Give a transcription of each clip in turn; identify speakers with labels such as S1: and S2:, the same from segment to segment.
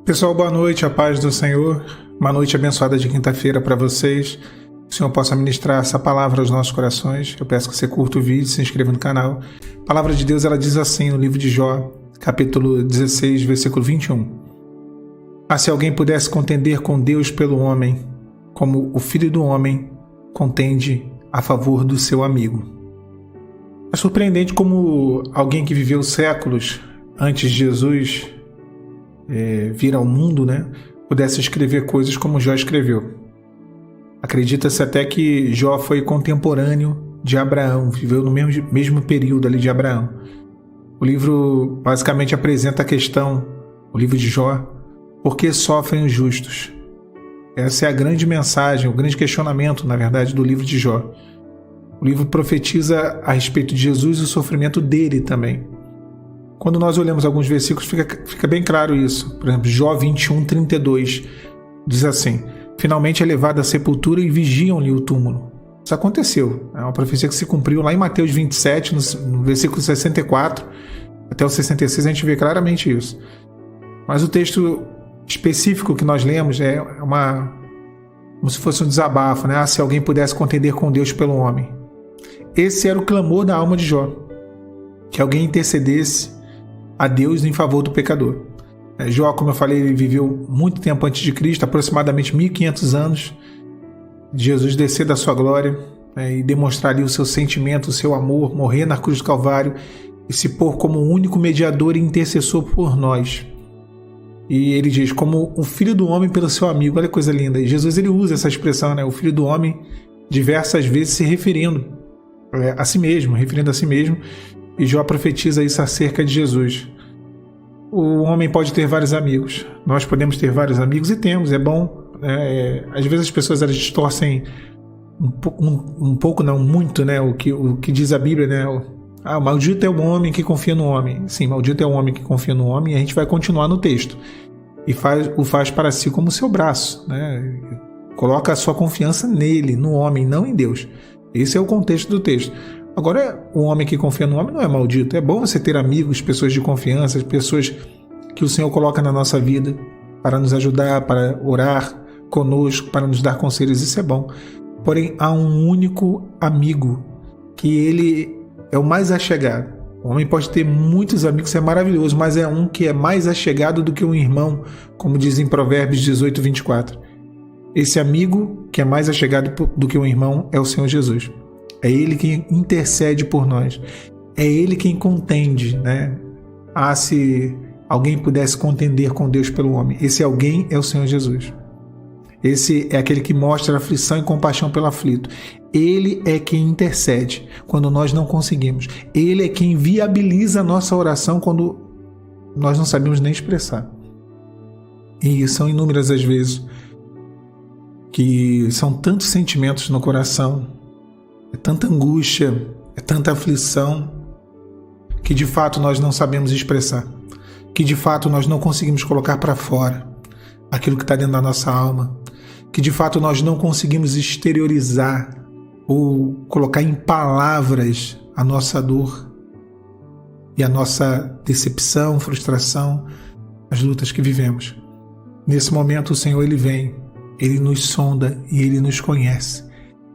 S1: Pessoal, boa noite, a paz do Senhor. Uma noite abençoada de quinta-feira para vocês. Que o Senhor possa ministrar essa palavra aos nossos corações. Eu peço que você curta o vídeo, se inscreva no canal. A palavra de Deus, ela diz assim no livro de Jó, capítulo 16, versículo 21. Ah, se alguém pudesse contender com Deus pelo homem, como o Filho do Homem contende a favor do seu amigo. É surpreendente como alguém que viveu séculos antes de Jesus vir ao mundo, pudesse escrever coisas como Jó escreveu. Acredita-se até que Jó foi contemporâneo de Abraão, viveu no mesmo período ali de Abraão. O livro basicamente apresenta a questão, o livro de Jó, por que sofrem os justos? Essa é a grande mensagem, o grande questionamento, na verdade, do livro de Jó. O livro profetiza a respeito de Jesus e o sofrimento dele também. Quando nós olhamos alguns versículos, fica bem claro isso. Por exemplo, Jó 21, 32, diz assim: finalmente é levado à sepultura e vigiam-lhe o túmulo. Isso aconteceu. É uma profecia que se cumpriu lá em Mateus 27, no versículo 64, até o 66, a gente vê claramente isso. Mas o texto específico que nós lemos é como se fosse um desabafo, Ah, se alguém pudesse contender com Deus pelo homem. Esse era o clamor da alma de Jó, que alguém intercedesse a Deus em favor do pecador. Jó, como eu falei, ele viveu muito tempo antes de Cristo, aproximadamente 1500 anos, de Jesus descer da sua glória e demonstrar ali o seu sentimento, o seu amor, morrer na cruz do Calvário e se pôr como o único mediador e intercessor por nós. E ele diz, como o Filho do Homem pelo seu amigo. Olha que coisa linda. E Jesus, ele usa essa expressão, o Filho do Homem, diversas vezes se referindo a si mesmo, e Jó profetiza isso acerca de Jesus. O homem pode ter vários amigos, nós podemos ter vários amigos e temos, é bom. Às vezes as pessoas elas distorcem um pouco, não muito, o que diz a Bíblia, maldito é o homem que confia no homem. Sim, maldito é o homem que confia no homem, e a gente vai continuar no texto. E o faz para si como seu braço, Coloca a sua confiança nele, no homem, não em Deus. Esse é o contexto do texto. Agora, o homem que confia no homem não é maldito. É bom você ter amigos, pessoas de confiança, pessoas que o Senhor coloca na nossa vida para nos ajudar, para orar conosco, para nos dar conselhos. Isso é bom. Porém, há um único amigo que ele é o mais achegado. O homem pode ter muitos amigos, isso é maravilhoso, mas é um que é mais achegado do que um irmão, como diz em Provérbios 18, 24. Esse amigo que é mais achegado do que um irmão é o Senhor Jesus. É Ele quem intercede por nós. É Ele quem contende, Ah, se alguém pudesse contender com Deus pelo homem. Esse alguém é o Senhor Jesus. Esse é aquele que mostra aflição e compaixão pelo aflito. Ele é quem intercede quando nós não conseguimos. Ele é quem viabiliza a nossa oração quando nós não sabemos nem expressar. E são inúmeras as vezes que são tantos sentimentos no coração, é tanta angústia, é tanta aflição, que de fato nós não sabemos expressar, que de fato nós não conseguimos colocar para fora aquilo que está dentro da nossa alma, que de fato nós não conseguimos exteriorizar ou colocar em palavras a nossa dor e a nossa decepção, frustração, as lutas que vivemos. Nesse momento o Senhor ele vem, Ele nos sonda e Ele nos conhece.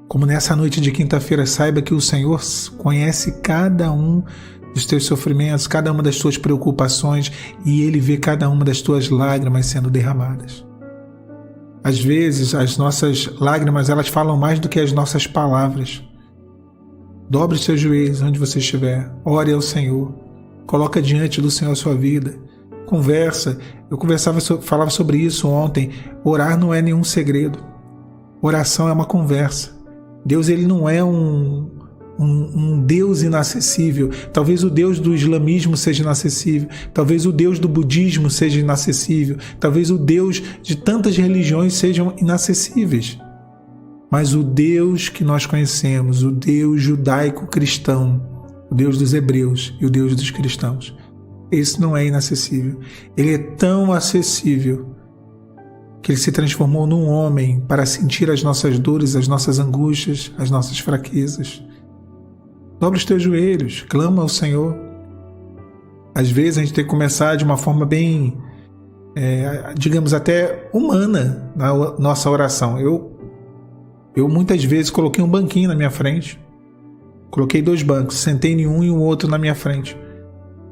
S1: Como nessa noite de quinta-feira, saiba que o Senhor conhece cada um dos teus sofrimentos, cada uma das tuas preocupações, e Ele vê cada uma das tuas lágrimas sendo derramadas. Às vezes, as nossas lágrimas, elas falam mais do que as nossas palavras. Dobre os seus joelhos onde você estiver, ore ao Senhor, coloca diante do Senhor a sua vida, conversa. Eu falava sobre isso ontem. Orar não é nenhum segredo. Oração é uma conversa. Deus ele não é um Deus inacessível. Talvez o Deus do islamismo seja inacessível. Talvez o Deus do budismo seja inacessível. Talvez o Deus de tantas religiões sejam inacessíveis. Mas o Deus que nós conhecemos, o Deus judaico-cristão, o Deus dos hebreus e o Deus dos cristãos, esse não é inacessível. Ele é tão acessível que ele se transformou num homem para sentir as nossas dores, as nossas angústias, as nossas fraquezas. Dobre os teus joelhos, clama ao Senhor. Às vezes a gente tem que começar de uma forma bem digamos até humana na nossa oração. Eu muitas vezes coloquei um banquinho na minha frente, coloquei 2 bancos, sentei em um e o outro na minha frente,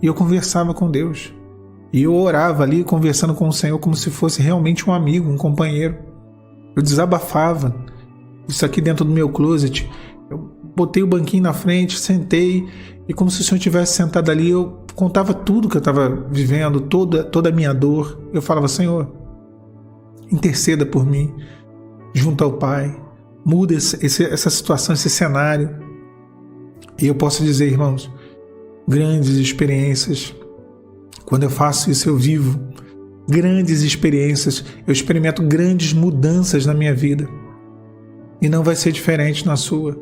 S1: e eu conversava com Deus, e eu orava ali conversando com o Senhor como se fosse realmente um amigo, um companheiro. Eu desabafava isso aqui dentro do meu closet. Eu botei o banquinho na frente, sentei, e como se o Senhor tivesse sentado ali, eu contava tudo que eu estava vivendo, toda a minha dor. Eu falava: Senhor, interceda por mim, junto ao Pai, muda essa situação, esse cenário. E eu posso dizer, irmãos, grandes experiências. Quando eu faço isso, eu vivo grandes experiências, eu experimento grandes mudanças na minha vida. E não vai ser diferente na sua.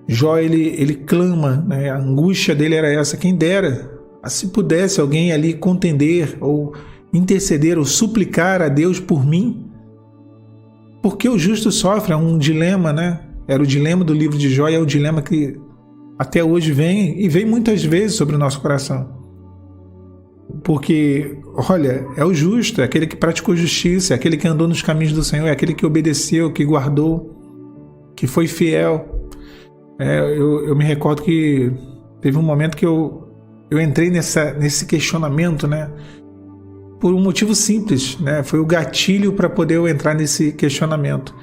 S1: Jó, ele clama, né? A angústia dele era essa: quem dera, se pudesse alguém ali contender, ou interceder, ou suplicar a Deus por mim. Porque o justo sofre, é um dilema, né? Era o dilema do livro de Jó, e é o dilema que até hoje vem, e vem muitas vezes sobre o nosso coração. Porque, olha, é o justo, é aquele que praticou justiça, é aquele que andou nos caminhos do Senhor, é aquele que obedeceu, que guardou, que foi fiel. Eu me recordo que teve um momento que eu entrei nesse questionamento, né? Por um motivo simples, né? Foi o gatilho para poder eu entrar nesse questionamento.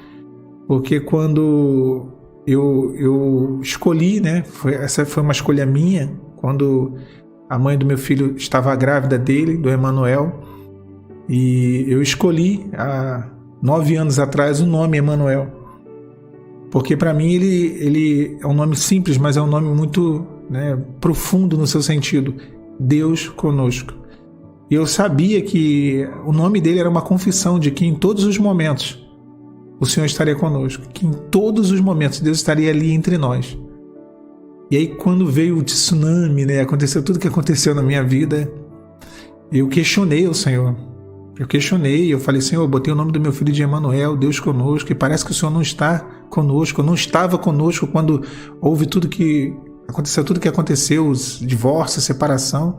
S1: Porque quando eu escolhi, né? Essa foi uma escolha minha, quando a mãe do meu filho estava grávida dele, do Emanuel, e eu escolhi há 9 anos atrás o nome Emanuel, porque para mim ele é um nome simples, mas é um nome muito, né, profundo no seu sentido: Deus conosco. E eu sabia que o nome dele era uma confissão de que em todos os momentos o Senhor estaria conosco, que em todos os momentos Deus estaria ali entre nós. E aí, quando veio o tsunami, né, aconteceu tudo que aconteceu na minha vida, eu questionei o Senhor. Eu falei: Senhor, eu botei o nome do meu filho de Emanuel, Deus conosco, e parece que o Senhor não está conosco. Eu não estava conosco quando houve tudo que aconteceu, os divórcios, separação.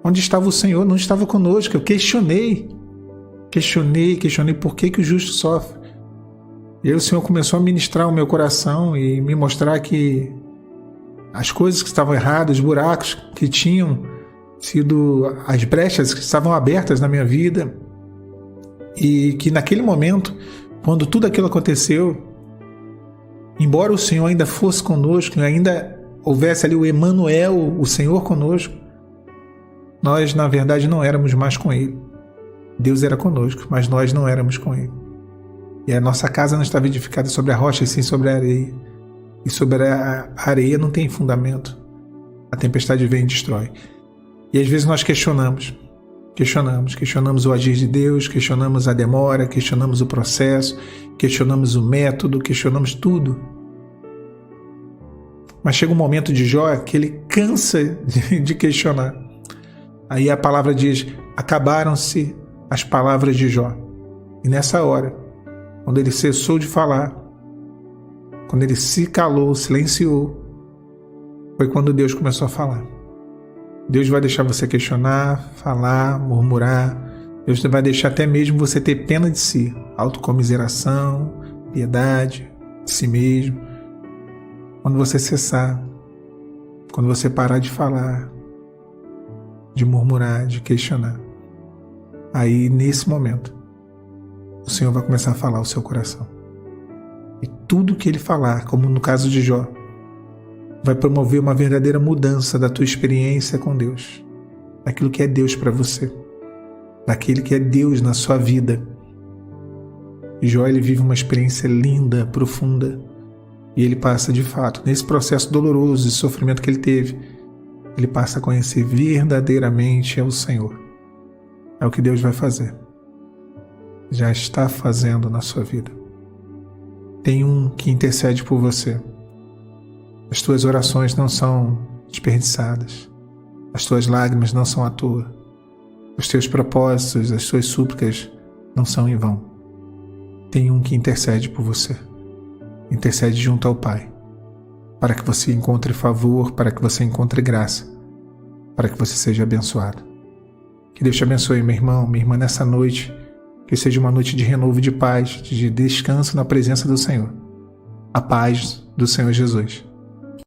S1: Onde estava o Senhor? Não estava conosco. Eu questionei por que o justo sofre. E aí o Senhor começou a ministrar o meu coração e me mostrar que as coisas que estavam erradas, os buracos que tinham sido, as brechas que estavam abertas na minha vida, e que naquele momento, quando tudo aquilo aconteceu, embora o Senhor ainda fosse conosco, ainda houvesse ali o Emanuel, o Senhor conosco, nós na verdade não éramos mais com Ele. Deus era conosco, mas nós não éramos com Ele. E a nossa casa não estava edificada sobre a rocha, e sim sobre a areia. E sobre a areia não tem fundamento. A tempestade vem e destrói. E às vezes nós questionamos o agir de Deus, questionamos a demora, questionamos o processo, questionamos o método, questionamos tudo. Mas chega um momento de Jó que ele cansa de questionar. Aí a palavra diz: acabaram-se as palavras de Jó. E nessa hora, quando ele cessou de falar, quando ele se calou, silenciou, foi quando Deus começou a falar. Deus vai deixar você questionar, falar, murmurar. Deus vai deixar até mesmo você ter pena de si, autocomiseração, piedade de si mesmo. Quando você cessar, quando você parar de falar, de murmurar, de questionar, aí nesse momento o Senhor vai começar a falar ao seu coração. E tudo que Ele falar, como no caso de Jó, vai promover uma verdadeira mudança da tua experiência com Deus, daquilo que é Deus para você, daquele que é Deus na sua vida. E Jó, ele vive uma experiência linda, profunda, e ele passa de fato, nesse processo doloroso de sofrimento que ele teve, ele passa a conhecer verdadeiramente o Senhor. É o que Deus vai fazer. Já está fazendo na sua vida. Tem um que intercede por você. As tuas orações não são desperdiçadas. As tuas lágrimas não são à toa. Os teus propósitos, as tuas súplicas não são em vão. Tem um que intercede por você. Intercede junto ao Pai, para que você encontre favor, para que você encontre graça, para que você seja abençoado. Que Deus te abençoe, meu irmão, minha irmã, nessa noite. Que seja uma noite de renovo, de paz, de descanso na presença do Senhor. A paz do Senhor Jesus.